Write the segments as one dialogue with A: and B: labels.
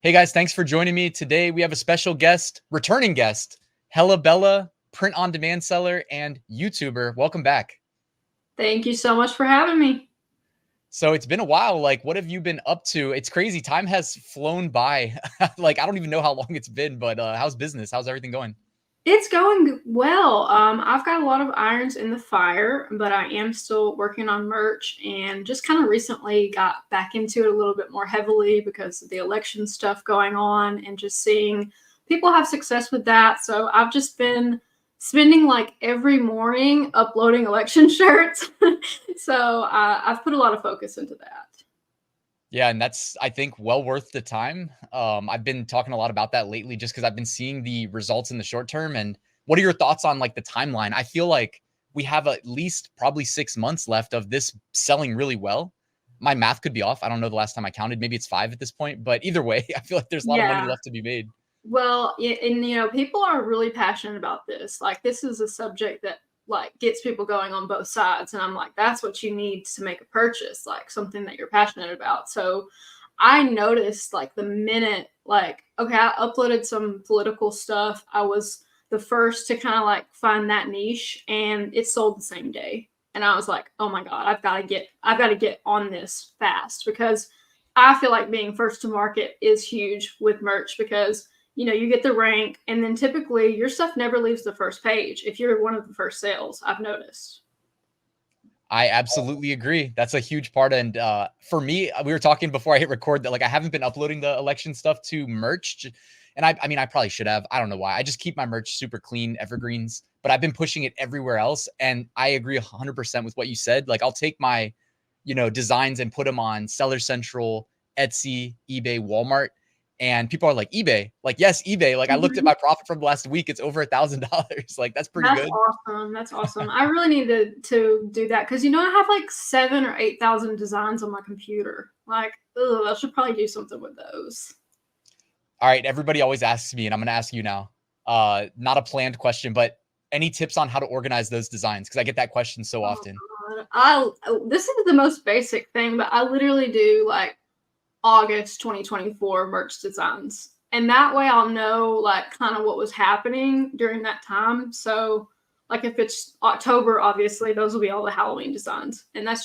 A: Hey guys, thanks for joining me. Today we have a special guest, returning guest, Hella Bella, print on demand seller and YouTuber. Welcome back.
B: Thank you so much for having me.
A: So it's been a while. Like, what have you been up to? It's crazy. Time has flown by. Like, I don't even know how long it's been, but how's business? How's everything going?
B: It's going well. I've got a lot of irons in the fire, but I am still working on merch and just kind of recently got back into it a little bit more heavily because of the election stuff going on and just seeing people have success with that. So I've just been spending like every morning uploading election shirts. So I've put a lot of focus into that.
A: Yeah, and that's, I think, well worth the time. I've been talking a lot about that lately just because I've been seeing the results in the short term. And what are your thoughts on like the timeline? I feel like we have at least probably 6 months left of this selling really well. My math could be off. I don't know the last time I counted. Maybe it's 5 at this point. But either way, I feel like there's a lot of money
B: Yeah.
A: left to be made.
B: Well, and people are really passionate about this. Like, this is a subject that like gets people going on both sides, and I'm like, that's what you need to make a purchase, like something that you're passionate about. So I noticed like the minute, like, okay, I uploaded some political stuff. I was the first to kind of like find that niche, and it sold the same day. And I was like, oh my God, I've got to get on this fast, because I feel like being first to market is huge with merch, because you get the rank, and then typically your stuff never leaves the first page if you're one of the first sales, I've noticed.
A: I absolutely agree. That's a huge part. And for me, we were talking before I hit record that like I haven't been uploading the election stuff to merch. And I mean, I probably should have. I don't know why. I just keep my merch super clean, evergreens, but I've been pushing it everywhere else. And I agree 100% with what you said. Like I'll take my, designs and put them on Seller Central, Etsy, eBay, Walmart. And people are like, eBay, like, yes, eBay. Like I looked at
B: Mm-hmm.
A: my profit from last week. It's over $1,000. Like that's pretty
B: That's
A: good.
B: awesome. That's awesome. I really need to do that, because I have like 7 or 8,000 designs on my computer. Like, ugh, I should probably do something with those.
A: All right, everybody always asks me, and I'm going to ask you now. Not a planned question, but any tips on how to organize those designs? Because I get that question so
B: Oh
A: often.
B: God, this is the most basic thing, but I literally do like August 2024 merch designs. And that way I'll know like kind of what was happening during that time. So like if it's October, obviously those will be all the Halloween designs. And that's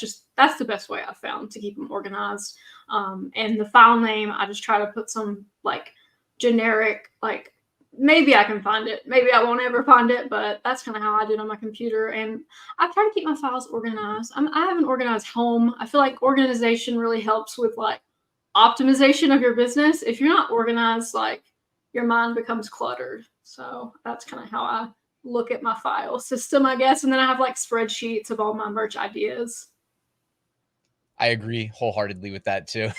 B: the best way I've found to keep them organized. And the file name, I just try to put some like generic, like maybe I can find it. Maybe I won't ever find it, but that's kind of how I did on my computer. And I try to keep my files organized. I have an organized home. I feel like organization really helps with like optimization of your business. If you're not organized, like your mind becomes cluttered. So that's kind of how I look at my file system, I guess. And then I have like spreadsheets of all my merch ideas.
A: I agree wholeheartedly with that too.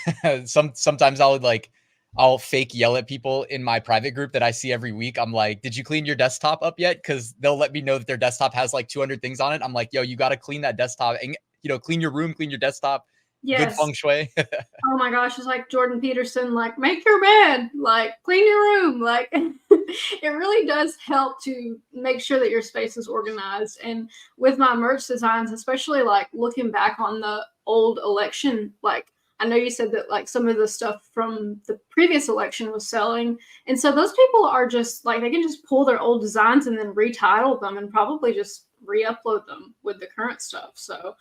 A: Sometimes I'll fake yell at people in my private group that I see every week. I'm like, did you clean your desktop up yet? Because they'll let me know that their desktop has like 200 things on it. I'm like, yo, you got to clean that desktop and clean your room, clean your desktop. Good
B: Yes.
A: feng shui.
B: Oh my gosh, it's like Jordan Peterson, like, make your bed, like, clean your room. Like, it really does help to make sure that your space is organized. And with my merch designs, especially like looking back on the old election, like, I know you said that like some of the stuff from the previous election was selling. And so those people are just like, they can just pull their old designs and then retitle them and probably just re-upload them with the current stuff. So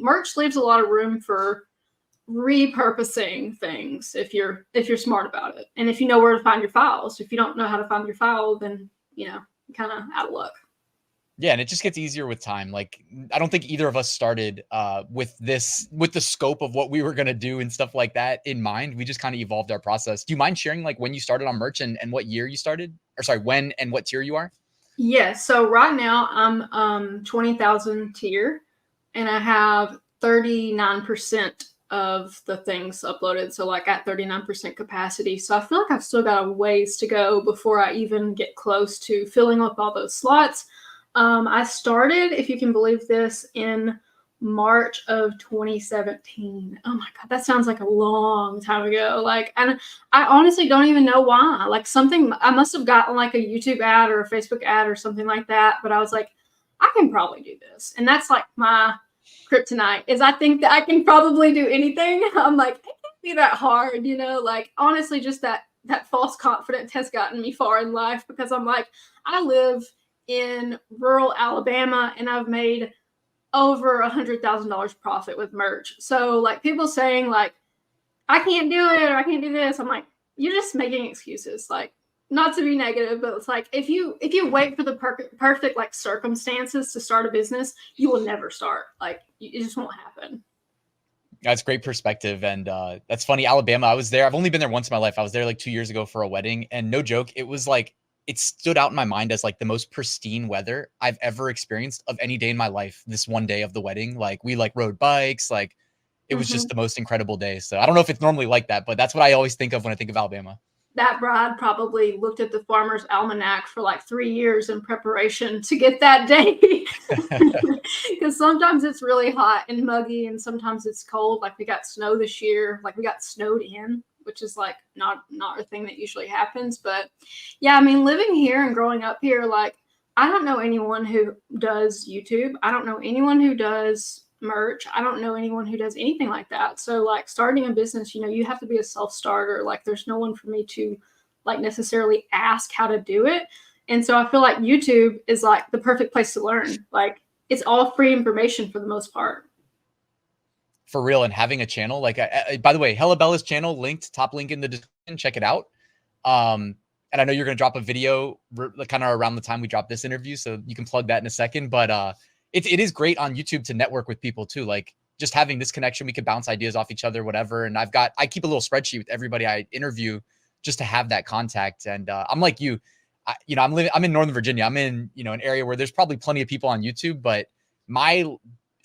B: merch leaves a lot of room for repurposing things if you're smart about it, and if you know where to find your files. If you don't know how to find your file, then kind of out of luck.
A: Yeah, and it just gets easier with time. Like I don't think either of us started with the scope of what we were gonna do and stuff like that in mind. We just kind of evolved our process. Do you mind sharing like when you started on merch and what year you started? Or sorry, when and what tier you are?
B: Yes, so right now I'm 20,000 tier, and I have 39% of the things uploaded, so like at 39% capacity. So I feel like I've still got a ways to go before I even get close to filling up all those slots. I started, if you can believe this, in March of 2017. Oh my God, that sounds like a long time ago. Like, and I honestly don't even know why. Like, something, I must have gotten like a YouTube ad or a Facebook ad or something like that. But I was like, I can probably do this. And that's like my kryptonite, is I think that I can probably do anything. I'm like, I can be that hard, you know, like honestly, just that false confidence has gotten me far in life because I'm like, I live in rural Alabama and I've made over $100,000 profit with merch. So like people saying like, I can't do it or I can't do this. I'm like, you're just making excuses. Like, not to be negative, but it's like if you wait for the perfect like circumstances to start a business, you will never start. Like, it just won't happen.
A: That's great perspective. And that's funny. Alabama, I was there. I've only been there once in my life. I was there like 2 years ago for a wedding. And no joke, it was like, it stood out in my mind as like the most pristine weather I've ever experienced of any day in my life. This one day of the wedding, like we like rode bikes, like it was just the most incredible day. So I don't know if it's normally like that, but that's what I always think of when I think of Alabama.
B: That bride probably looked at the Farmer's Almanac for like 3 years in preparation to get that day. Because sometimes it's really hot and muggy and sometimes it's cold. Like we got snow this year, like we got snowed in, which is like not a thing that usually happens. But yeah, I mean, living here and growing up here, like I don't know anyone who does YouTube. I don't know anyone who does merch. I don't know anyone who does anything like that. So like starting a business, you know, you have to be a self-starter. Like there's no one for me to like necessarily ask how to do it. And so I feel like YouTube is like the perfect place to learn. Like it's all free information for the most part.
A: For real. And having a channel, like, by the way, Hella Bella's channel linked, top link in the description, check it out. And I know you're going to drop a video kind of around the time we drop this interview, so you can plug that in a second. But it is great on YouTube to network with people too. Like just having this connection, we could bounce ideas off each other, whatever. And I keep a little spreadsheet with everybody I interview just to have that contact. And I'm like you, I'm in Northern Virginia. I'm in, an area where there's probably plenty of people on YouTube, but my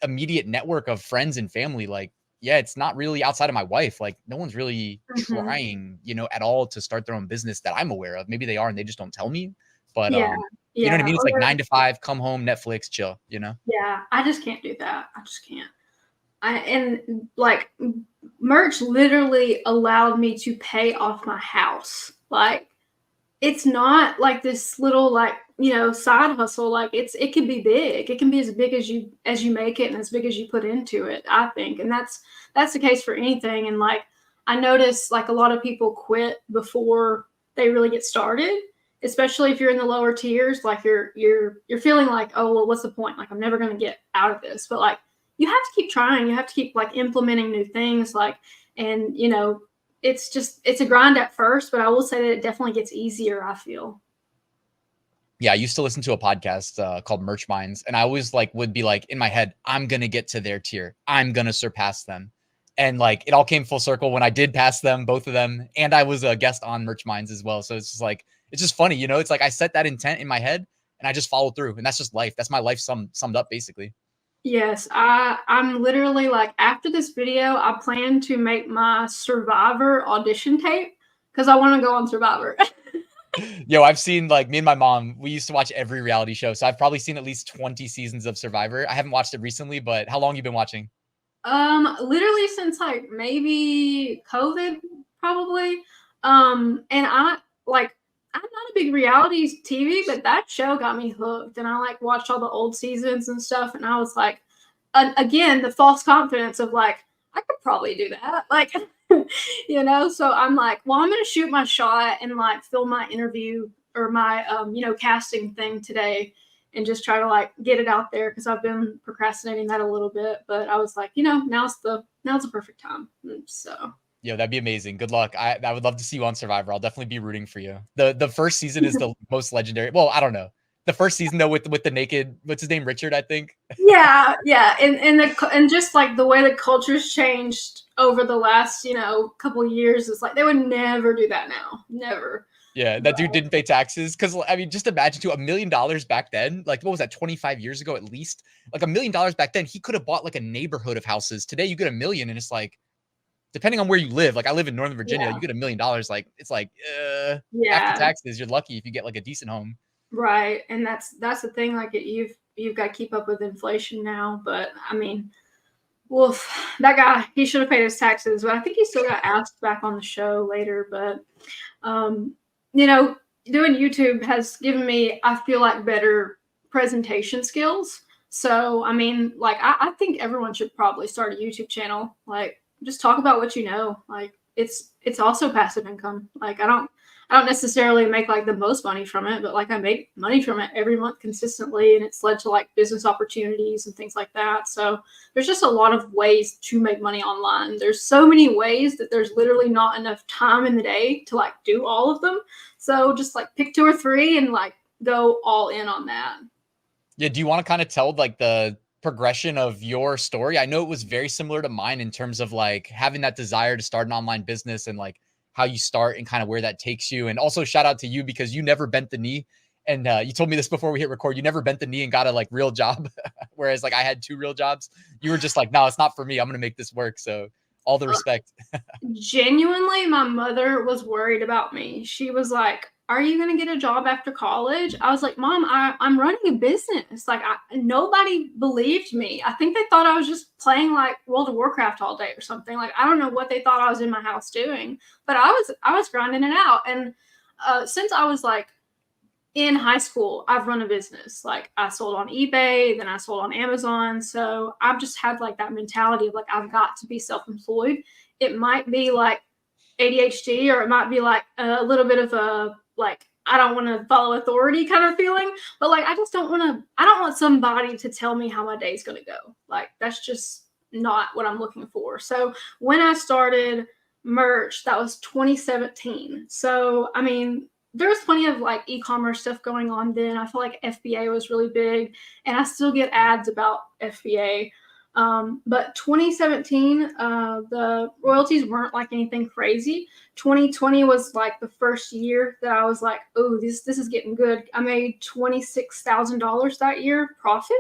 A: immediate network of friends and family, like, yeah, it's not really outside of my wife. Like no one's really trying, at all to start their own business that I'm aware of. Maybe they are and they just don't tell me. But
B: yeah.
A: You know what I mean? It's like 9 to 5, come home, Netflix, chill,
B: Yeah, I just can't do that. I just can't. And like merch literally allowed me to pay off my house. Like it's not like this little like, side hustle. Like it can be big. It can be as big as you make it and as big as you put into it, I think. And that's the case for anything. And like I notice like a lot of people quit before they really get started. Especially if you're in the lower tiers, like you're feeling like, oh, well, what's the point? Like, I'm never going to get out of this. But like, you have to keep trying. You have to keep like implementing new things. Like, and it's a grind at first, but I will say that it definitely gets easier, I feel.
A: Yeah, I used to listen to a podcast called Merch Minds, and I always would be like in my head, I'm going to get to their tier. I'm going to surpass them. And like, it all came full circle when I did pass them, both of them. And I was a guest on Merch Minds as well. So it's just like, it's just funny, it's like I set that intent in my head and I just followed through, and that's just life. That's my life summed up basically.
B: Yes, I'm literally like after this video, I plan to make my Survivor audition tape because I want to go on Survivor.
A: Yo, I've seen like me and my mom, we used to watch every reality show. So I've probably seen at least 20 seasons of Survivor. I haven't watched it recently, but how long you been watching?
B: Literally since like maybe COVID, probably. And I'm not a big reality TV, but that show got me hooked. And I like watched all the old seasons and stuff. And I was like, again, the false confidence of like, I could probably do that. Like, so I'm like, well, I'm going to shoot my shot and like film my interview or my, casting thing today and just try to like get it out there. Cause I've been procrastinating that a little bit, but I was like, now's the perfect time. So.
A: Yo, that'd be amazing. Good luck. I would love to see you on Survivor. I'll definitely be rooting for you. The first season is the most legendary. Well, I don't know. The first season though, with the naked, what's his name? Richard, I think.
B: Yeah. And just like the way the culture's changed over the last, couple of years, is like they would never do that now. Never.
A: Yeah, that dude didn't pay taxes. Cause I mean, just imagine $1 million back then. Like, what was that, 25 years ago at least? Like $1 million back then, he could have bought like a neighborhood of houses. Today you get $1 million and it's like, depending on where you live, like I live in Northern Virginia, you get $1 million. Like it's like, after taxes, you're lucky if you get like a decent home.
B: Right. And that's the thing. Like you've got to keep up with inflation now. But I mean, woof, that guy, he should have paid his taxes, but I think he still got asked back on the show later. But, doing YouTube has given me, I feel like, better presentation skills. So, I mean, like, I think everyone should probably start a YouTube channel. Like, just talk about what you know. Like it's also passive income. Like I don't necessarily make like the most money from it, but like I make money from it every month consistently, and it's led to like business opportunities and things like that. So there's just a lot of ways to make money online. There's so many ways that there's literally not enough time in the day to like do all of them. So just like pick 2 or 3 and like go all in on that.
A: Yeah. Do you want to kind of tell like the progression of your story? I know it was very similar to mine in terms of like having that desire to start an online business and like how you start and kind of where that takes you. And also shout out to you because you never bent the knee. And you told me this before we hit record. You never bent the knee and got a like real job. Whereas like I had 2 real jobs. You were just like, no, it's not for me. I'm going to make this work. So all the respect.
B: Genuinely, my mother was worried about me. She was like, are you going to get a job after college? I was like, Mom, I'm running a business. Like nobody believed me. I think they thought I was just playing like World of Warcraft all day or something. Like, I don't know what they thought I was in my house doing, but I was grinding it out. And since I was like in high school, I've run a business. Like I sold on eBay, then I sold on Amazon. So I've just had like that mentality of like, I've got to be self-employed. It might be like ADHD, or it might be like a little bit of a, like, I don't want to follow authority kind of feeling, but like, I don't want somebody to tell me how my day's going to go. Like, that's just not what I'm looking for. So when I started merch, that was 2017. So, I mean, there was plenty of like e-commerce stuff going on then. I feel like FBA was really big, and I still get ads about FBA. But 2017, the royalties weren't like anything crazy. 2020 was like the first year that I was like, oh, this is getting good. I made $26,000 that year profit.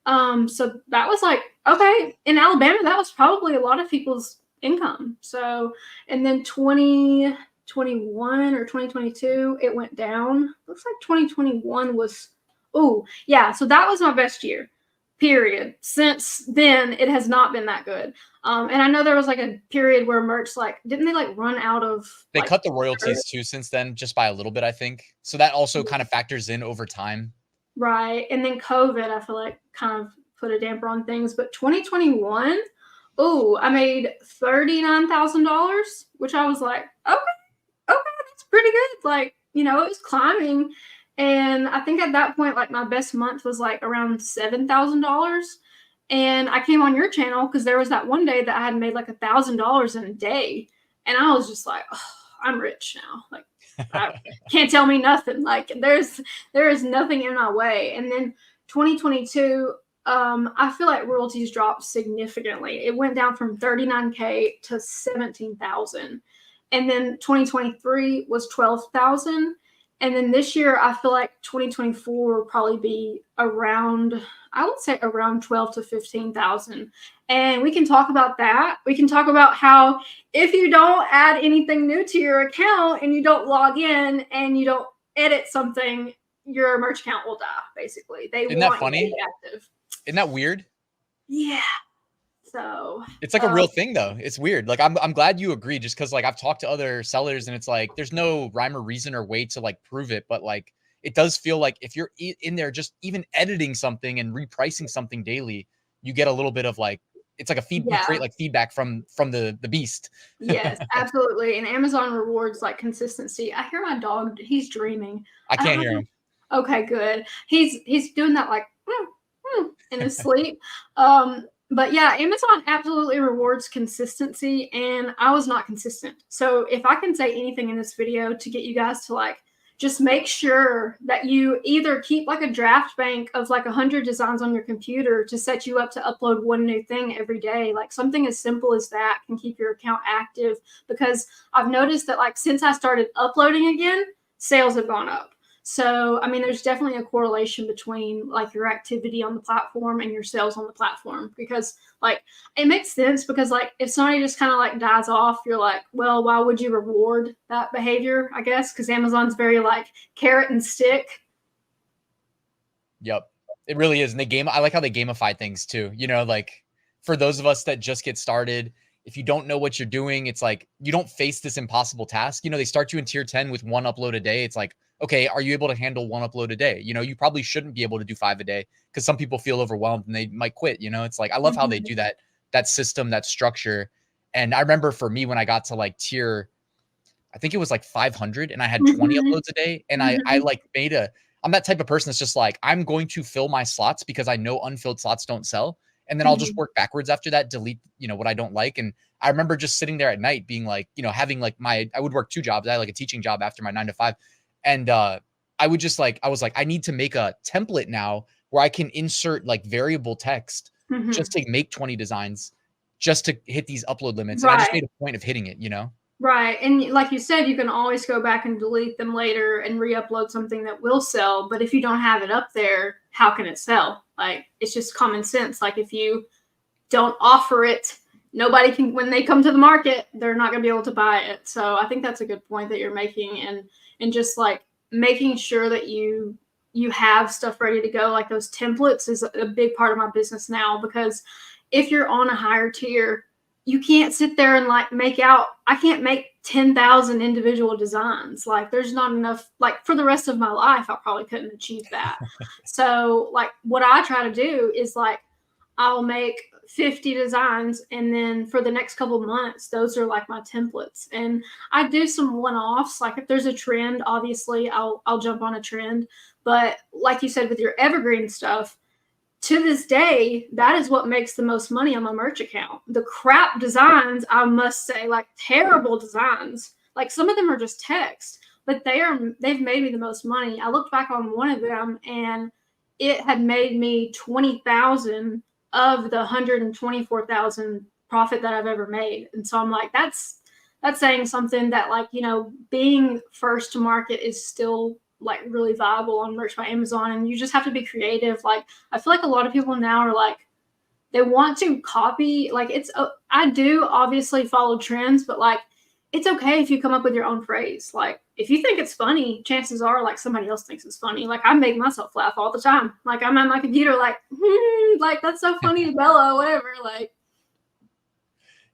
B: So that was like, okay, in Alabama, that was probably a lot of people's income. So, and then 2021 or 2022, it went down. Looks like 2021 was, oh yeah. So that was my best year. Period. Since then, it has not been that good. And I know there was like a period where merch, like, didn't they like run out of?
A: They
B: like,
A: cut the royalties too since then, just by a little bit, I think. So that also kind of factors in over time.
B: Right. And then COVID, I feel like kind of put a damper on things. But 2021, oh, I made $39,000, which I was like, okay, that's pretty good. Like, you know, it was climbing. And I think at that point, like my best month was like around $7,000. And I came on your channel because there was that one day that I had made like $1,000 in a day. And I was just like, oh, I'm rich now. Like, I can't tell me nothing. Like there is nothing in my way. And then 2022, I feel like royalties dropped significantly. It went down from 39K to 17,000. And then 2023 was 12,000. And then this year, I feel like 2024 will probably be around, I would say around 12 to 15,000. And we can talk about that. We can talk about how if you don't add anything new to your account and you don't log in and you don't edit something, your merch account will die, basically.
A: Isn't that funny?
B: Active.
A: Isn't that weird?
B: Yeah. So
A: it's like a real thing though. It's weird. Like I'm glad you agree, just because like I've talked to other sellers and it's like there's no rhyme or reason or way to like prove it, but like it does feel like if you're in there just even editing something and repricing something daily, you get a little bit of like it's like you create like feedback from the beast.
B: Yes, absolutely. And Amazon rewards like consistency. I hear my dog, he's dreaming.
A: I can't hear him.
B: Okay, good. He's doing that like in his sleep. But yeah, Amazon absolutely rewards consistency, and I was not consistent. So if I can say anything in this video to get you guys to like, just make sure that you either keep like a draft bank of like 100 designs on your computer to set you up to upload one new thing every day. Like something as simple as that can keep your account active, because I've noticed that like since I started uploading again, sales have gone up. So, I mean, there's definitely a correlation between like your activity on the platform and your sales on the platform, because like it makes sense, because like if somebody just kind of like dies off, you're like, well, why would you reward that behavior? I guess because Amazon's very like carrot and stick.
A: Yep, it really is. And I like how they gamify things too. You know, like for those of us that just get started, if you don't know what you're doing, it's like you don't face this impossible task. You know, they start you in tier 10 with 1 upload a day. It's like, okay, are you able to handle 1 upload a day? You know, you probably shouldn't be able to do 5 a day because some people feel overwhelmed and they might quit. You know, it's like, I love how they do that system, that structure. And I remember for me, when I got to like tier, I think it was like 500 and I had 20
B: Mhm.
A: uploads a day. And I
B: Mhm.
A: like I'm that type of person that's just like, I'm going to fill my slots because I know unfilled slots don't sell. And then I'll just
B: Mhm.
A: work backwards after that, delete, what I don't like. And I remember just sitting there at night being like, having like I would work 2 jobs. I had like a teaching job after my 9 to 5. And I would just like, I was like, I need to make a template now where I can insert like variable text just
B: Mhm.
A: to make 20 designs, just to hit these upload limits. And I just
B: Right.
A: made a point of hitting it.
B: Right. And like you said, you can always go back and delete them later and re-upload something that will sell. But if you don't have it up there, how can it sell? Like, it's just common sense. Like, if you don't offer it, nobody can, when they come to the market, they're not going to be able to buy it. So I think that's a good point that you're making. And just like making sure that you have stuff ready to go, like those templates is a big part of my business now, because if you're on a higher tier, you can't sit there and like I can't make 10,000 individual designs. Like, there's not enough, like for the rest of my life, I probably couldn't achieve that. So like what I try to do is like, I'll make 50 designs, and then for the next couple of months, those are like my templates. And I do some one-offs. Like, if there's a trend, obviously I'll jump on a trend. But like you said, with your evergreen stuff, to this day, that is what makes the most money on my merch account. The crap designs, I must say, like terrible designs, like some of them are just text, but they've made me the most money. I looked back on one of them and it had made me 20,000 of the 124,000 profit that I've ever made. And so I'm like, that's saying something, that like, being first to market is still like really viable on Merch by Amazon. And you just have to be creative. Like, I feel like a lot of people now are like, they want to copy. Like, I do obviously follow trends, but like, it's okay if you come up with your own phrase. Like, if you think it's funny, chances are like somebody else thinks it's funny. Like, I make myself laugh all the time. Like, I'm on my computer like, like, that's so funny, Bella, whatever. Like,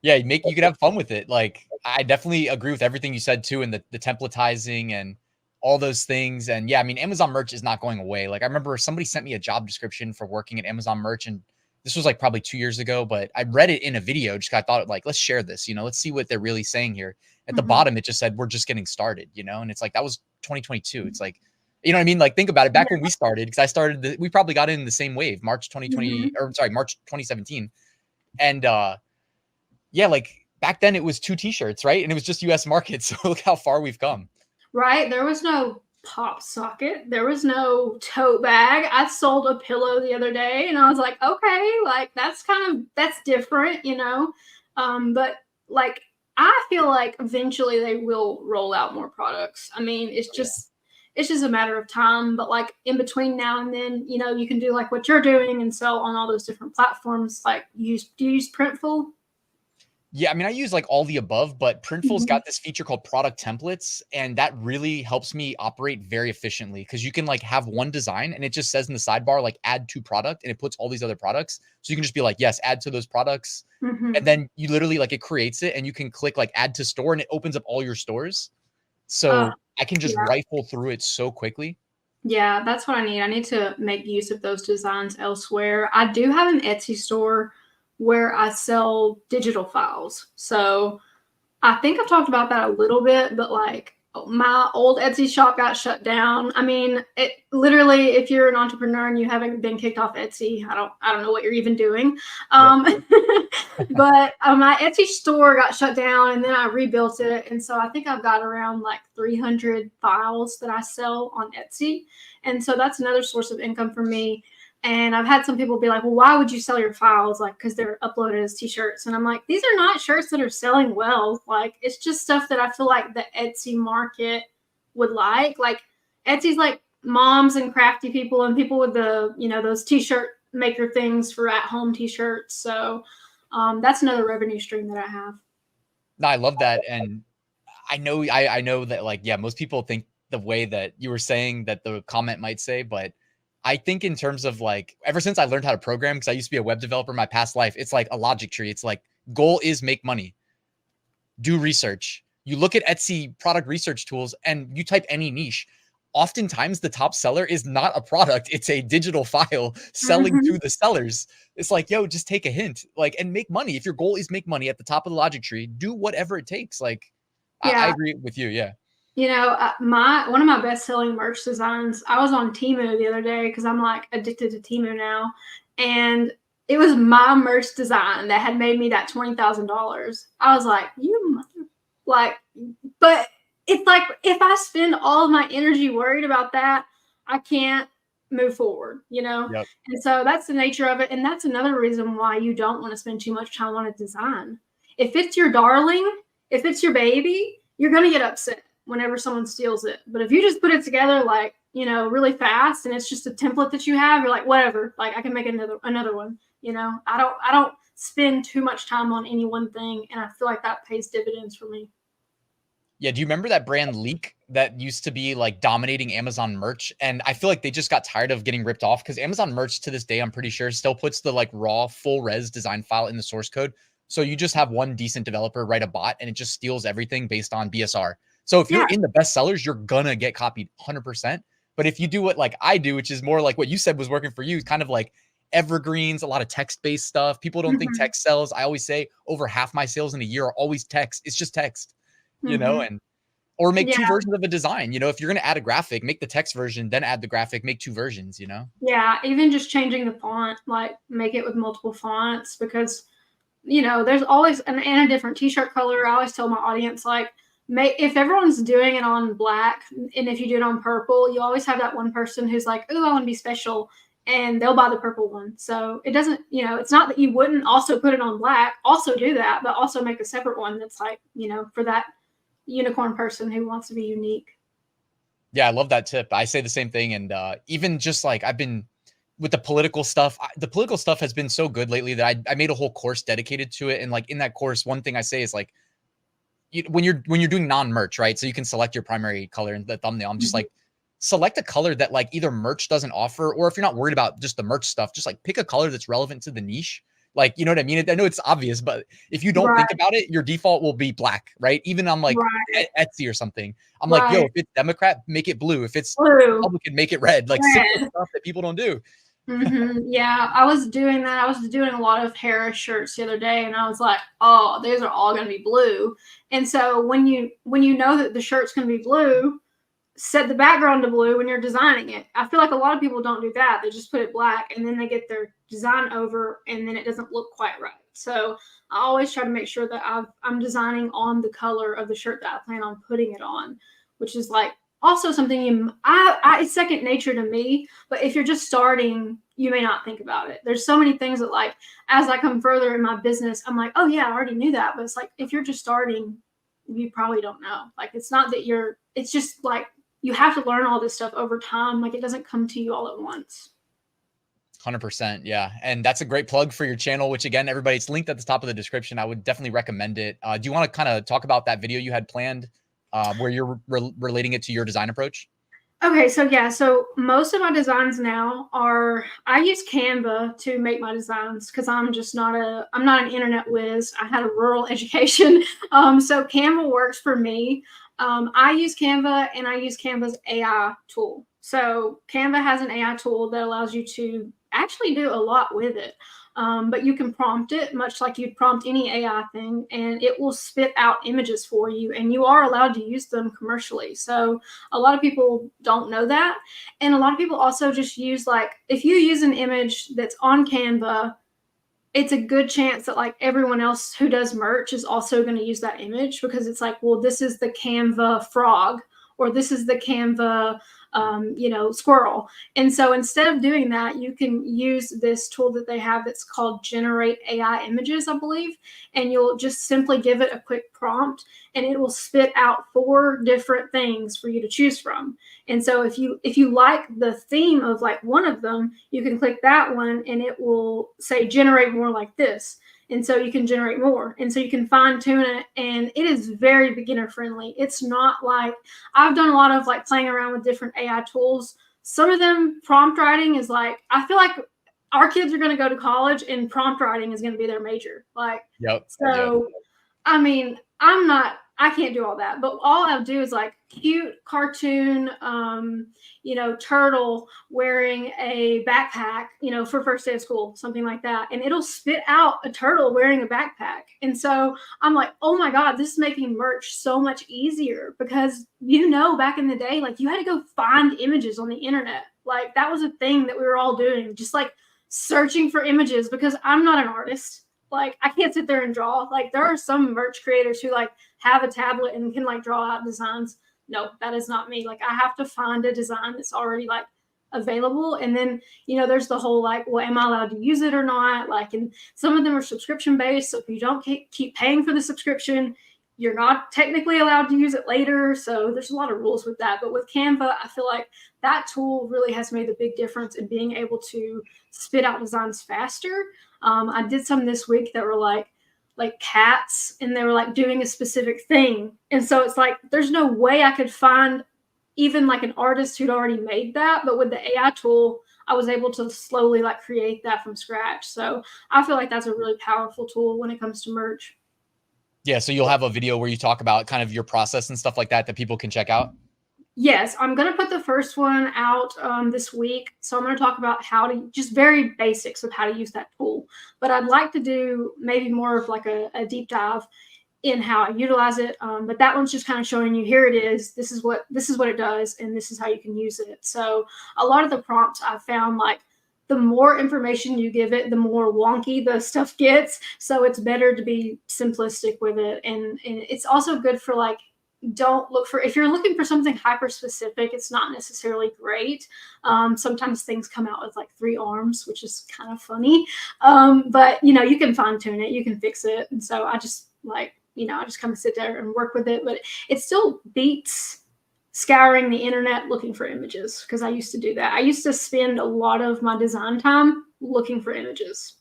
A: Yeah, you could have fun with it. Like, I definitely agree with everything you said too, and the templatizing and all those things. And yeah, I mean, Amazon merch is not going away. Like, I remember somebody sent me a job description for working at Amazon merch, and this was like probably 2 years ago, but I read it in a video. Just I thought like, let's share this, let's see what they're really saying here. At the bottom, it just said, we're just getting started, and it's like, that was 2022. It's like, you know what I mean? Like, think about it, back when we started, because I started, we probably got in the same wave, March 2020, or sorry, March 2017. And yeah, like back then it was 2 t-shirts, right? And it was just US market. So look how far we've come.
B: right? There was no pop socket. There was no tote bag. I sold a pillow the other day and I was like, okay, like that's different, but like, I feel like eventually they will roll out more products. I mean, it's just a matter of time. But like, in between now and then, you can do like what you're doing and sell on all those different platforms. Like, do you use Printful?
A: Yeah, I mean, I use like all the above, but Printful's
B: Mhm.
A: got this feature called product templates, and that really helps me operate very efficiently, because you can like have one design and it just says in the sidebar, like add to product, and it puts all these other products. So you can just be like, yes, add to those products. And
B: Mhm.
A: then you literally like, it creates it and you can click like add to store and it opens up all your stores.
B: Uh,
A: So I can just
B: yeah.
A: rifle through it so quickly.
B: Yeah, that's what I need. I need to make use of those designs elsewhere. I do have an Etsy store where I sell digital files. So I think I've talked about that a little bit, but like, my old Etsy shop got shut down. I mean, it literally, if you're an entrepreneur and you haven't been kicked off Etsy, I don't know what you're even doing.
A: Yep.
B: But my Etsy store got shut down and then I rebuilt it. And so I think I've got around like 300 files that I sell on Etsy. And so that's another source of income for me. And I've had some people be like, well, why would you sell your files? Like, because they're uploaded as t-shirts. And I'm like, these are not shirts that are selling well. Like, it's just stuff that I feel like the Etsy market would like. Like, Etsy's like moms and crafty people and people with the, those t-shirt maker things for at-home t-shirts. So that's another revenue stream that I have.
A: No, I love that. And I know that like, yeah, most people think the way that you were saying that the comment might say, but I think in terms of like, ever since I learned how to program, because I used to be a web developer in my past life, it's like a logic tree. It's like, goal is make money, do research. You look at Etsy product research tools and you type any niche. oftentimes the top seller is not a product. It's a digital file selling to the sellers. It's like, yo, just take a hint, like, and make money. If your goal is make money at the top of the logic tree, do whatever it takes. Like, I
B: Yeah.
A: agree with you. Yeah.
B: You know, one of my best selling merch designs, I was on Temu the other day because I'm like addicted to Temu now. And it was my merch design that had made me that $20,000. I was like, but it's like, if I spend all of my energy worried about that, I can't move forward, you know?
A: Yep.
B: And so that's the nature of it. And that's another reason why you don't want to spend too much time on a design. If it's your darling, if it's your baby, you're going to get upset whenever someone steals it. But if you just put it together, like, you know, really fast, and it's just a template that you have, you're like, whatever, like I can make another one. You know, I don't spend too much time on any one thing, and I feel like that pays dividends for me.
A: Yeah, do you remember that brand Leak that used to be like dominating Amazon merch? And I feel like they just got tired of getting ripped off because Amazon merch to this day, I'm pretty sure, still puts the like raw full res design file in the source code. So you just have one decent developer write a bot and it just steals everything based on BSR. So if you're in the best sellers, you're gonna get copied 100%. But if you do what like I do, which is more like what you said was working for you, kind of like evergreens, a lot of text-based stuff. People don't think text sells. I always say over half my sales in a year are always text. It's just text, you know, and or make two versions of a design. You know, if you're going to add a graphic, make the text version, then add the graphic, make two versions, you know?
B: Yeah, even just changing the font, like make it with multiple fonts, because, you know, there's always and a different t-shirt color. I always tell my audience, like, if everyone's doing it on black, and if you do it on purple, you always have that one person who's like, oh, I want to be special, and they'll buy the purple one. So it doesn't, you know, it's not that you wouldn't also put it on black, also do that, but also make a separate one that's like, you know, for that unicorn person who wants to be unique.
A: Yeah, I love that tip. I say the same thing. And even just like I've been with the political stuff, the political stuff has been so good lately that I made a whole course dedicated to it. And like in that course, one thing I say is like, when you're doing non-merch, right? So you can select your primary color in the thumbnail. I'm just like, select a color that like either merch doesn't offer, or if you're not worried about just the merch stuff, just like pick a color that's relevant to the niche. Like, you know what I mean? I know it's obvious, but if you don't think about it, your default will be black, right? Even on like Etsy or something, I'm like, yo, if it's Democrat, make it blue. If it's Republican, make it red. Like simple stuff that people don't do.
B: Yeah, I was doing that. I was doing a lot of Harris shirts the other day, and I was like, oh, these are all going to be blue. And so when you know that the shirt's going to be blue, set the background to blue when you're designing it. I feel like a lot of people don't do that. They just put it black, and then they get their design over, and then it doesn't look quite right. So I always try to make sure that I'm designing on the color of the shirt that I plan on putting it on, which is like also something it's second nature to me. But if you're just starting, you may not think about it. There's so many things that, like, as I come further in my business, I'm like, oh yeah, I already knew that. But it's like, if you're just starting, you probably don't know. Like, it's not that it's just like, you have to learn all this stuff over time. Like, it doesn't come to you all at once.
A: 100%. Yeah. And that's a great plug for your channel, which again, everybody, it's linked at the top of the description. I would definitely recommend it. Do you want to kind of talk about that video you had planned where you're relating it to your design approach?
B: Okay. So yeah, so most of my designs now I use Canva to make my designs because I'm not an internet whiz. I had a rural education. So Canva works for me. I use Canva, and I use Canva's AI tool. So Canva has an AI tool that allows you to actually do a lot with it. But you can prompt it much like you'd prompt any AI thing, and it will spit out images for you, and you are allowed to use them commercially. So a lot of people don't know that. And a lot of people also just use, like, if you use an image that's on Canva, it's a good chance that, like, everyone else who does merch is also going to use that image, because it's like, well, this is the Canva frog, or this is the Canva squirrel. And so instead of doing that, you can use this tool that they have that's called Generate AI Images, I believe. And you'll just simply give it a quick prompt, and it will spit out 4 different things for you to choose from. And so if you like the theme of, like, one of them, you can click that one, and it will say generate more like this. And so you can generate more. And so you can fine tune it. And it is very beginner friendly. It's not like, I've done a lot of, like, playing around with different AI tools. Some of them, prompt writing is like, I feel like our kids are going to go to college and prompt writing is going to be their major. Like, I mean, I'm not I can't do all that, but all I'll do is like cute cartoon, turtle wearing a backpack, for first day of school, something like that. And it'll spit out a turtle wearing a backpack. And so I'm like, oh my God, this is making merch so much easier because, back in the day, like you had to go find images on the internet. Like that was a thing that we were all doing, just like searching for images because I'm not an artist. Like I can't sit there and draw. Like there are some merch creators who like have a tablet and can like draw out designs. No, that is not me. Like I have to find a design that's already like available. And then, there's the whole like, well, am I allowed to use it or not? Like, and some of them are subscription based. So if you don't keep paying for the subscription, you're not technically allowed to use it later. So there's a lot of rules with that. But with Canva, I feel like that tool really has made a big difference in being able to spit out designs faster. I did some this week that were like cats, and they were like doing a specific thing. And so it's like, there's no way I could find even like an artist who'd already made that. But with the AI tool, I was able to slowly like create that from scratch. So I feel like that's a really powerful tool when it comes to merch.
A: Yeah. So you'll have a video where you talk about kind of your process and stuff like that people can check out.
B: Yes, I'm going to put the first one out this week. So I'm going to talk about how to just very basics of how to use that tool. But I'd like to do maybe more of like a deep dive in how I utilize it. But that one's just kind of showing you, here it is. This is what it does, and this is how you can use it. So a lot of the prompts I found, like the more information you give it, the more wonky the stuff gets. So it's better to be simplistic with it. And it's also good for like, don't look for, if you're looking for something hyper specific, it's not necessarily great. Sometimes things come out with like 3 arms, which is kind of funny. But you can fine tune it, you can fix it. And so I just like, I just kind of sit there and work with it, but it still beats scouring the internet looking for images. Cause I used to do that. I used to spend a lot of my design time looking for images.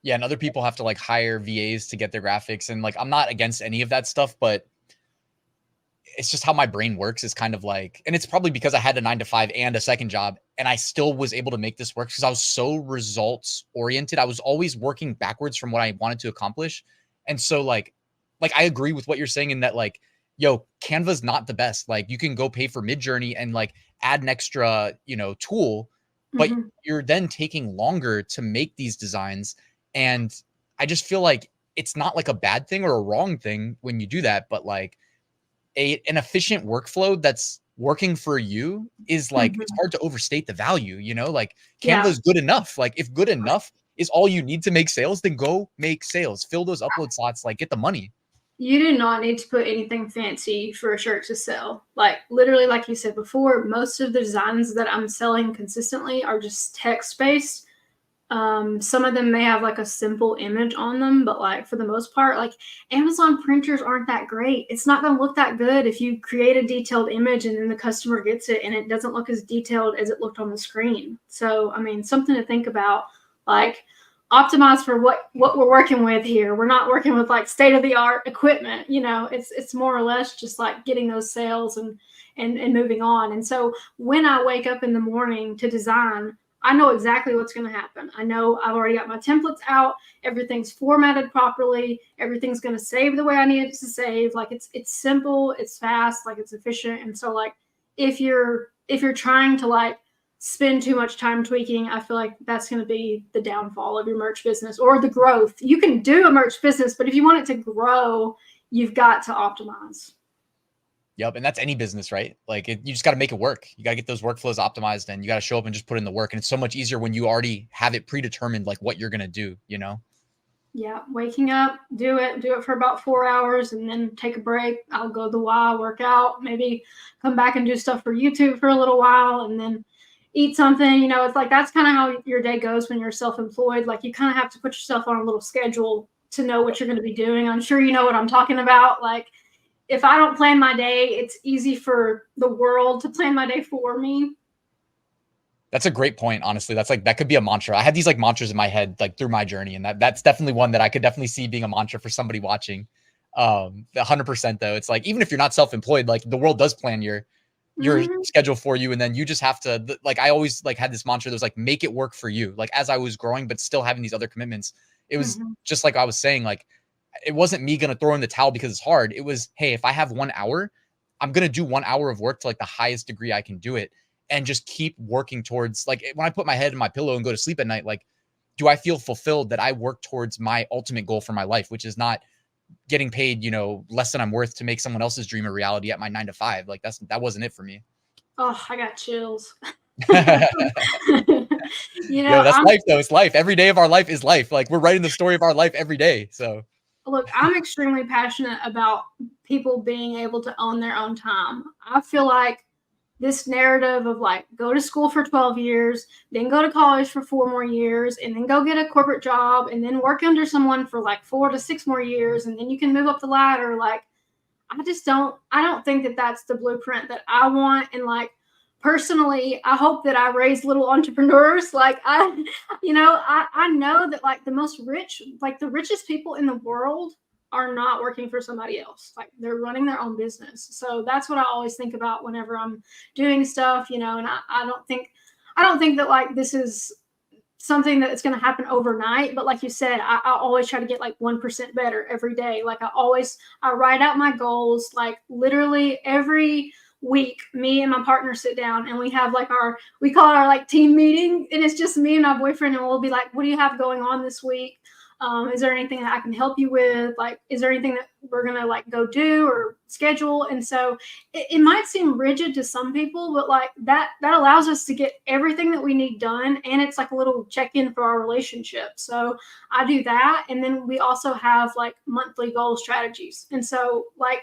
A: Yeah. And other people have to like hire VAs to get their graphics. And like, I'm not against any of that stuff, but it's just how my brain works is kind of like, and it's probably because I had a 9-to-5 and a second job, and I still was able to make this work because I was so results oriented. I was always working backwards from what I wanted to accomplish. And so like I agree with what you're saying in that, like, yo, Canva's not the best. Like you can go pay for Midjourney and like add an extra, tool, but you're then taking longer to make these designs. And I just feel like it's not like a bad thing or a wrong thing when you do that, but like, an efficient workflow that's working for you is like, it's hard to overstate the value, like Canva is good enough. Like if good enough is all you need to make sales, then go make sales, fill those upload slots, like get the money.
B: You do not need to put anything fancy for a shirt to sell. Like literally, like you said before, most of the designs that I'm selling consistently are just text-based. Some of them may have like a simple image on them, but like for the most part, like Amazon printers aren't that great. It's not going to look that good if you create a detailed image and then the customer gets it and it doesn't look as detailed as it looked on the screen. So, I mean, something to think about, like optimize for what we're working with here. We're not working with like state-of-the-art equipment, it's more or less just like getting those sales and moving on. And so when I wake up in the morning to design, I know exactly what's going to happen. I know I've already got my templates out. Everything's formatted properly. Everything's going to save the way I need it to save. Like it's simple, it's fast, like it's efficient. And so like if you're trying to like spend too much time tweaking, I feel like that's going to be the downfall of your merch business or the growth. You can do a merch business, but if you want it to grow, you've got to optimize.
A: Yep. And that's any business, right? Like you just got to make it work. You got to get those workflows optimized, and you got to show up and just put in the work. And it's so much easier when you already have it predetermined, like what you're going to do,
B: Yeah. Waking up, do it for about 4 hours and then take a break. I'll go to the Y, work out, maybe come back and do stuff for YouTube for a little while and then eat something. It's like, that's kind of how your day goes when you're self-employed. Like you kind of have to put yourself on a little schedule to know what you're going to be doing. I'm sure you know what I'm talking about. Like, if I don't plan my day, it's easy for the world to plan my day for me.
A: That's a great point. Honestly, that could be a mantra. I had these like mantras in my head, like through my journey. And that's definitely one that I could definitely see being a mantra for somebody watching. 100% though. It's like, even if you're not self-employed, like the world does plan your schedule for you. And then you just have to, like, I always like had this mantra that was like, make it work for you. Like as I was growing, but still having these other commitments, it was just like I was saying, like, it wasn't me going to throw in the towel because it's hard. It was, hey, if I have 1 hour, I'm going to do 1 hour of work to like the highest degree I can do it and just keep working towards, like, when I put my head in my pillow and go to sleep at night, like, do I feel fulfilled that I work towards my ultimate goal for my life, which is not getting paid, you know, less than I'm worth to make someone else's dream a reality at my 9 to 5. Like that wasn't it for me.
B: Oh, I got chills.
A: Yo, that's life though. It's life. Every day of our life is life. Like we're writing the story of our life every day. So
B: look, I'm extremely passionate about people being able to own their own time. I feel like this narrative of like go to school for 12 years, then go to college for 4 more years, and then go get a corporate job, and then work under someone for like 4 to 6 more years, and then you can move up the ladder. Like, I don't think that that's the blueprint that I want. And like, personally, I hope that I raise little entrepreneurs. Like I know that like the richest people in the world are not working for somebody else. Like they're running their own business. So that's what I always think about whenever I'm doing stuff, and I don't think that like this is something that's going to happen overnight. But like you said, I always try to get like 1% better every day. Like I write out my goals, like literally every week. Me and my partner sit down and we have like we call it our like team meeting, and it's just me and my boyfriend, and we'll be like, what do you have going on this week? Is there anything that I can help you with? Like, is there anything that we're going to like go do or schedule? And so it might seem rigid to some people, but like that allows us to get everything that we need done. And it's like a little check-in for our relationship. So I do that. And then we also have like monthly goal strategies. And so like,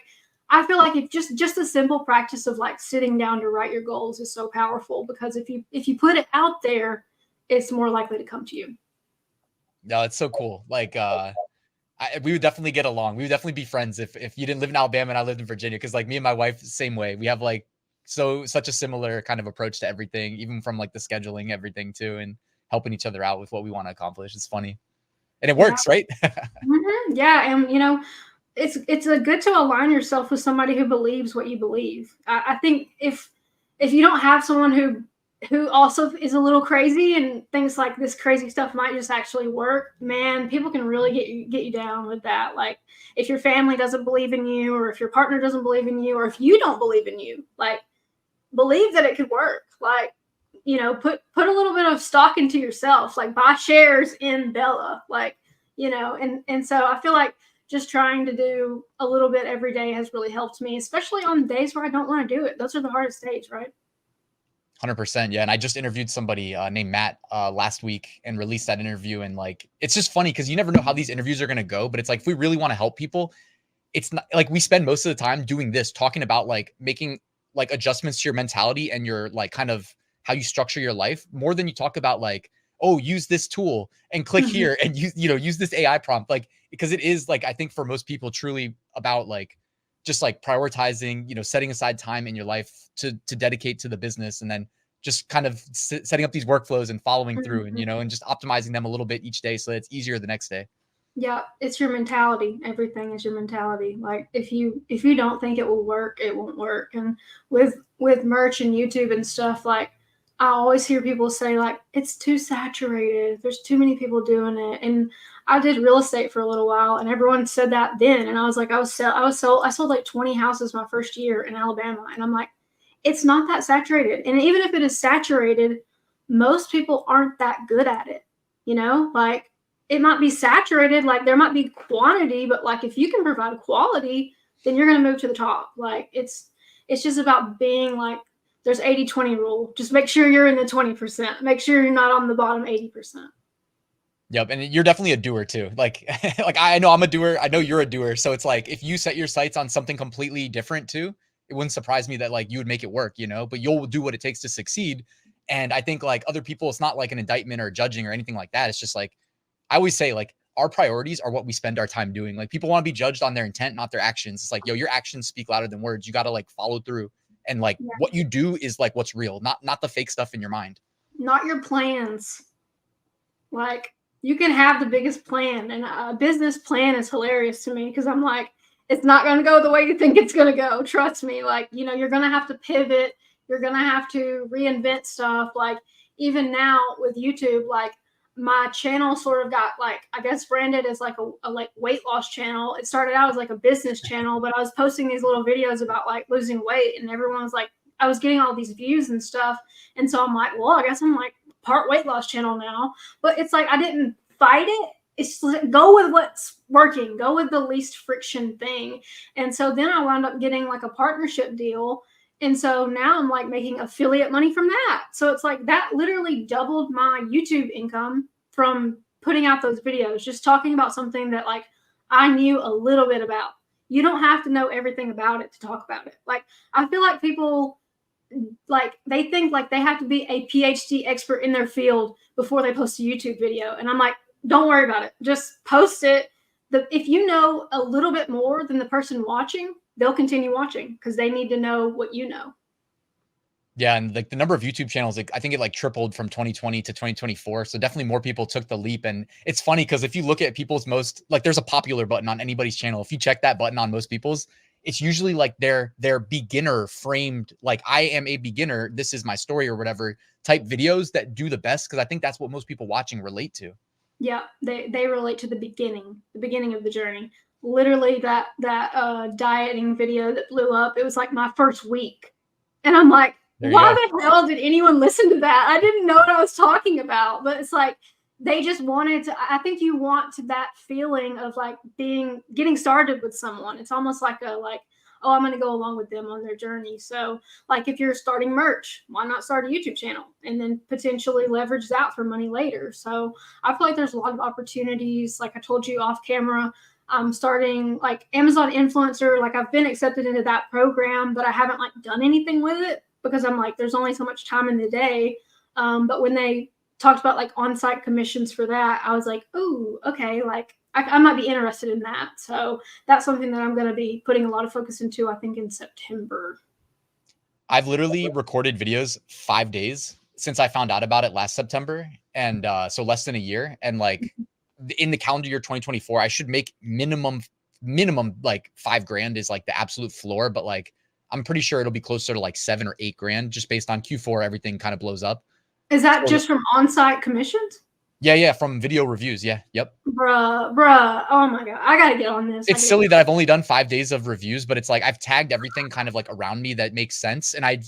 B: I feel like just the simple practice of like sitting down to write your goals is so powerful, because if you put it out there, it's more likely to come to you.
A: No, it's so cool. Like, we would definitely get along. We would definitely be friends if you didn't live in Alabama and I lived in Virginia. Cause like me and my wife, same way. We have like such a similar kind of approach to everything, even from like the scheduling, everything too, and helping each other out with what we want to accomplish. It's funny. And it works, right?
B: Mm-hmm. Yeah. And it's good to align yourself with somebody who believes what you believe. I think if you don't have someone who also is a little crazy and thinks like this crazy stuff might just actually work, man, people can really get you down with that. Like if your family doesn't believe in you, or if your partner doesn't believe in you, or if you don't believe in you, like believe that it could work. Like, put a little bit of stock into yourself, like buy shares in Bella, like, and so I feel like just trying to do a little bit every day has really helped me, especially on days where I don't want to do it. Those are the hardest days, right?
A: 100%. Yeah. And I just interviewed somebody named Matt last week and released that interview. And like, it's just funny because you never know how these interviews are going to go. But it's like, if we really want to help people, it's not like we spend most of the time doing this, talking about like making like adjustments to your mentality and your like kind of how you structure your life, more than you talk about like, oh, use this tool and click here and use this AI prompt. Like, because it is like, I think for most people truly about like, just like prioritizing, setting aside time in your life to dedicate to the business, and then just kind of setting up these workflows and following through and, and just optimizing them a little bit each day so that it's easier the next day.
B: Yeah. It's your mentality. Everything is your mentality. Like if you don't think it will work, it won't work. And with merch and YouTube and stuff, like I always hear people say like, it's too saturated. There's too many people doing it. And I did real estate for a little while, and everyone said that then. And I was like, I sold like 20 houses my first year in Alabama. And I'm like, it's not that saturated. And even if it is saturated, most people aren't that good at it. Like it might be saturated, like there might be quantity, but like if you can provide quality, then you're going to move to the top. Like it's just about being like, there's 80-20 rule. Just make sure you're in the 20%. Make sure you're not on the bottom 80%.
A: Yep. And you're definitely a doer too. Like, like I know I'm a doer. I know you're a doer. So it's like, if you set your sights on something completely different too, it wouldn't surprise me that like you would make it work, but you'll do what it takes to succeed. And I think like other people, it's not like an indictment or judging or anything like that. It's just like, I always say like our priorities are what we spend our time doing. Like people want to be judged on their intent, not their actions. It's like, yo, your actions speak louder than words. You got to like follow through. And like what you do is like what's real, not the fake stuff in your mind.
B: Not your plans. Like you can have the biggest plan, and a business plan is hilarious to me because I'm like, it's not going to go the way you think it's going to go. Trust me. Like, you're going to have to pivot. You're going to have to reinvent stuff. Like even now with YouTube, like my channel sort of got like, I guess, branded as like a like weight loss channel. It started out as like a business channel, but I was posting these little videos about like losing weight, and everyone was like, I was getting all these views and stuff. And so I'm like, well, I guess I'm like part weight loss channel now. But it's like, I didn't fight it. It's like, go with what's working, go with the least friction thing. And so then I wound up getting like a partnership deal. And so now I'm like making affiliate money from that. So it's like that literally doubled my YouTube income from putting out those videos, just talking about something that like I knew a little bit about. You don't have to know everything about it to talk about it. Like, I feel like people like, they think like they have to be a PhD expert in their field before they post a YouTube video. And I'm like, don't worry about it. Just post it. If you know a little bit more than the person watching, they'll continue watching because they need to know what you know.
A: Yeah, and like the number of YouTube channels, like I think it like tripled from 2020 to 2024. So definitely more people took the leap. And it's funny because if you look at people's most, like there's a popular button on anybody's channel. If you check that button on most people's, it's usually like their beginner framed, like I am a beginner, this is my story or whatever type videos that do the best, because I think that's what most people watching relate to.
B: Yeah, they relate to the beginning of the journey. Literally that dieting video that blew up, it was like my first week. And I'm like, why the hell did anyone listen to that? I didn't know what I was talking about. But it's like, they just wanted to, I think you want to that feeling of like getting started with someone. It's almost like oh, I'm going to go along with them on their journey. So like if you're starting merch, why not start a YouTube channel and then potentially leverage that for money later? So I feel like there's a lot of opportunities. Like I told you off camera, I'm starting like Amazon influencer. Like I've been accepted into that program, but I haven't like done anything with it because I'm like, there's only so much time in the day. But when they talked about like on-site commissions for that, I was like, oh, okay, like I might be interested in that. So that's something that I'm going to be putting a lot of focus into, I think, in September.
A: I've literally recorded videos 5 days since I found out about it last September. And so less than a year. And like in the calendar year 2024, I should make minimum like $5,000 is like the absolute floor. But like, I'm pretty sure it'll be closer to like $7,000 or $8,000 just based on Q4. Everything kind of blows up.
B: Is that just from on-site commissions?
A: Yeah, from video reviews. Yeah, yep.
B: Bruh. Oh my God. I gotta get on this.
A: It's silly that I've only done 5 days of reviews, but it's like I've tagged everything kind of like around me that makes sense. And I've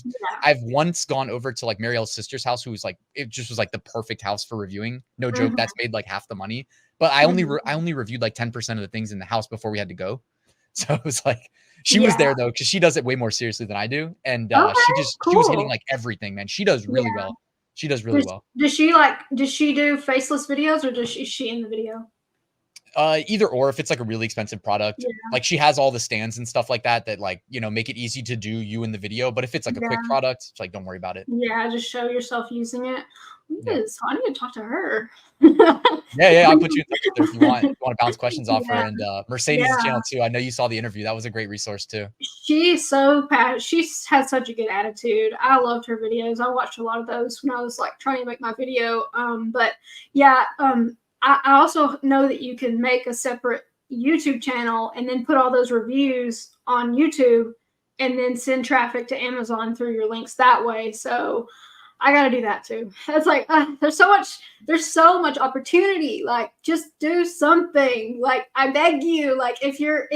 A: once gone over to like Marielle's sister's house, who was like, it just was like the perfect house for reviewing. No joke. That's made like half the money. But I only reviewed like 10% of the things in the house before we had to go. So it was like, she was there though, because she does it way more seriously than I do. And she was hitting like everything, man. She does really well. She does really well.
B: Does she do faceless videos, or is she in the video?
A: Either or. If it's like a really expensive product, like she has all the stands and stuff like that like, you know, make it easy to do you in the video. But if it's like a quick product, it's like, don't worry about it.
B: Yeah, just show yourself using it. I need to talk to her.
A: Yeah, I'll put you in touch with her if you want to bounce questions off her. And Mercedes' channel too. I know you saw the interview. That was a great resource too.
B: She's so passionate. She has such a good attitude. I loved her videos. I watched a lot of those when I was like trying to make my video. But yeah, I also know that you can make a separate YouTube channel and then put all those reviews on YouTube and then send traffic to Amazon through your links that way. So I got to do that too. It's like, there's so much opportunity. Like, just do something. Like, I beg you, like, if you're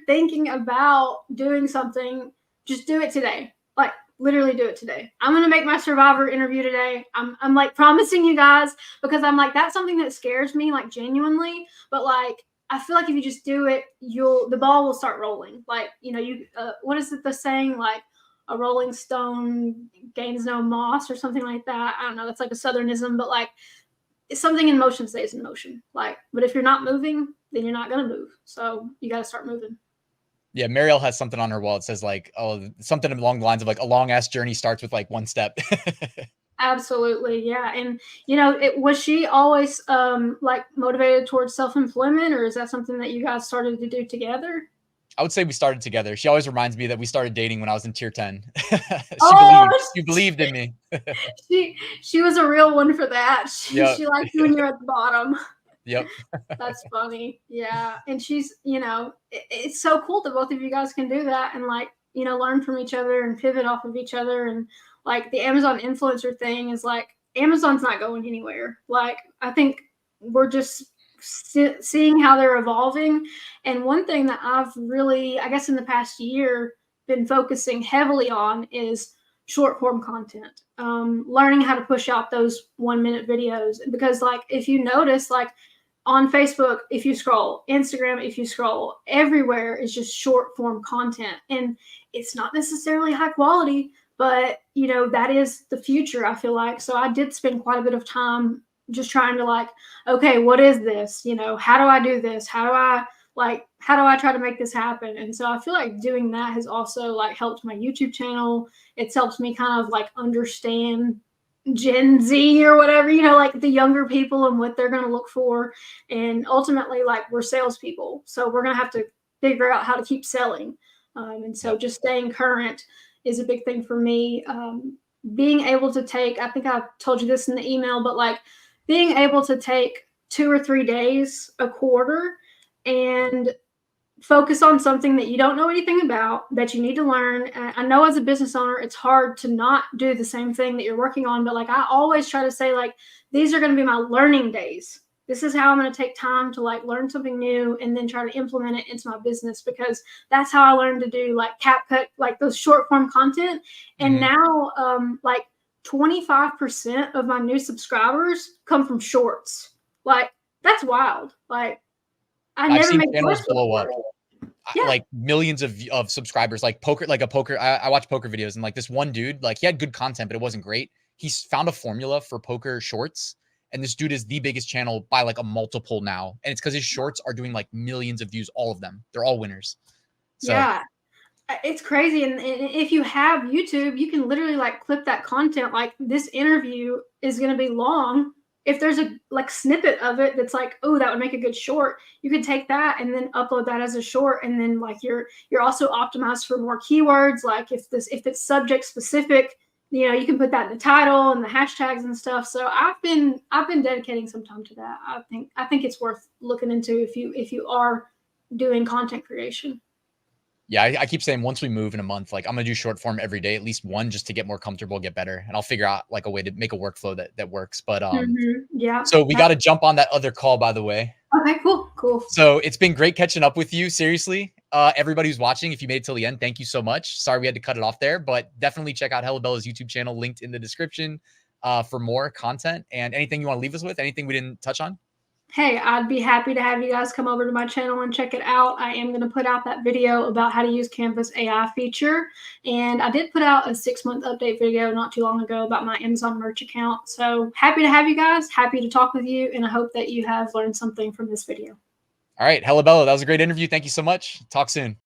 B: thinking about doing something, just do it today. Like, literally do it today. I'm going to make my Survivor interview today. I'm like promising you guys, because I'm like, that's something that scares me, like genuinely. But like, I feel like if you just do it, the ball will start rolling. Like, you know, what is it, the saying, like, a rolling stone gains no moss or something like that. I don't know. That's like a Southernism, but like, it's something in motion stays in motion. Like, but if you're not moving, then you're not going to move. So you got to start moving.
A: Yeah, Marielle has something on her wall. It says like, oh, something along the lines of like, a long ass journey starts with like one step.
B: Absolutely. Yeah. And you know, was she always like motivated towards self-employment, or is that something that you guys started to do together?
A: I would say we started together. She always reminds me that we started dating when I was in tier 10. She believed in me.
B: she was a real one for that. She liked you when you're at the bottom.
A: Yep.
B: That's funny. Yeah. And she's, you know, it's so cool that both of you guys can do that and like, you know, learn from each other and pivot off of each other. And like the Amazon influencer thing is like, Amazon's not going anywhere. Like, I think we're just seeing how they're evolving. And one thing that I've really, I guess in the past year, been focusing heavily on is short form content, learning how to push out those 1-minute videos. Because like, if you notice, like on Facebook, if you scroll, Instagram, if you scroll, everywhere is just short form content. And it's not necessarily high quality, but you know, that is the future, I feel like. So I did spend quite a bit of time just trying to like, okay, what is this? You know, how do I do this? How do I try to make this happen? And so I feel like doing that has also like helped my YouTube channel. It's helped me kind of like understand Gen Z or whatever, you know, like the younger people and what they're going to look for. And ultimately, like, we're salespeople, so we're going to have to figure out how to keep selling. And so just staying current is a big thing for me. Being able to take, I think I told you this in the email, but like being able to take 2 or 3 days a quarter and focus on something that you don't know anything about, that you need to learn. And I know as a business owner, it's hard to not do the same thing that you're working on, but like I always try to say, like, these are going to be my learning days. This is how I'm going to take time to like learn something new and then try to implement it into my business, because that's how I learned to do like CapCut, like those short form content. And now like 25% of my new subscribers come from shorts. Like, that's wild. Like,
A: I've seen channels blow up.
B: Yeah.
A: Like millions of subscribers, like I watch poker videos, and like this one dude, like he had good content, but it wasn't great. He's found a formula for poker shorts, and this dude is the biggest channel by like a multiple now. And it's because his shorts are doing like millions of views, all of them. They're all winners. So
B: yeah, it's crazy. And if you have YouTube, you can literally like clip that content. Like, this interview is going to be long. If there's a like snippet of it that's like, oh, that would make a good short, you could take that and then upload that as a short. And then like you're also optimized for more keywords. Like if it's subject specific, you know, you can put that in the title and the hashtags and stuff. So I've been dedicating some time to that. I think it's worth looking into if you are doing content creation.
A: yeah, I keep saying once we move in a month, like I'm gonna do short form every day, at least one, just to get more comfortable, get better, and I'll figure out like a way to make a workflow that works. But
B: yeah.
A: So we got to jump on that other call, by the way.
B: Okay, cool.
A: So it's been great catching up with you. Seriously, everybody who's watching, if you made it till the end, thank you so much. Sorry we had to cut it off there, but definitely check out Hellabella's YouTube channel, linked in the description, for more content. And anything you want to leave us with, anything we didn't touch on?
B: Hey, I'd be happy to have you guys come over to my channel and check it out. I am going to put out that video about how to use Canva's AI feature. And I did put out a 6-month update video not too long ago about my Amazon merch account. So happy to have you guys, happy to talk with you, and I hope that you have learned something from this video.
A: All right, Hellabella, that was a great interview. Thank you so much. Talk soon.